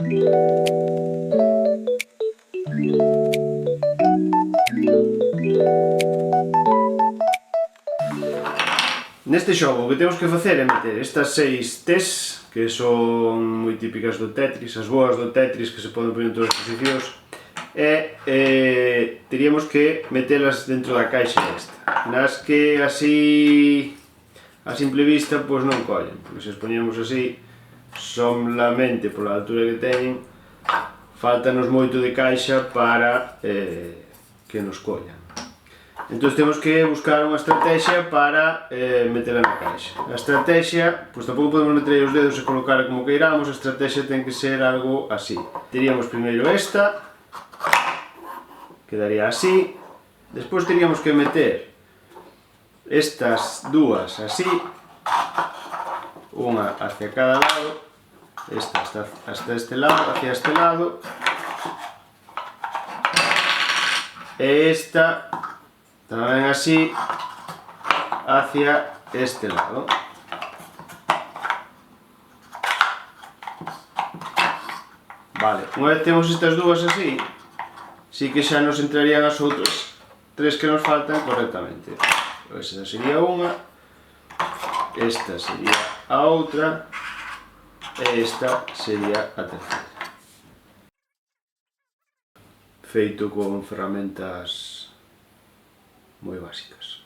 Neste xogo o que temos que facer é meter estas 6 Ts, que son moi típicas do Tetris, as boas do Tetris que se poden poner en todas as posicións, e teríamos que metelas dentro da caixa esta, nas que así a simple vista pois non collen, porque se as poñemos así solamente pola altura que teñen faltanos moito de caixa para que nos collan. Entón temos que buscar unha estrategia para metela na caixa. A estrategia, pois tampouco podemos meter aí os dedos e colocar como queiramos, a estrategia ten que ser algo así. Teríamos primeiro esta, quedaría así, despois teríamos que meter estas dúas así, unha hacia cada lado, esta hasta este lado, hacia este lado, e esta tamén así hacia este lado. Vale, unha vez temos estas dúas así, sí que xa nos entrarían as outras tres que nos faltan correctamente. Esta sería unha, esta sería a outra e esta sería a terceira. Feito con ferramentas moi básicas.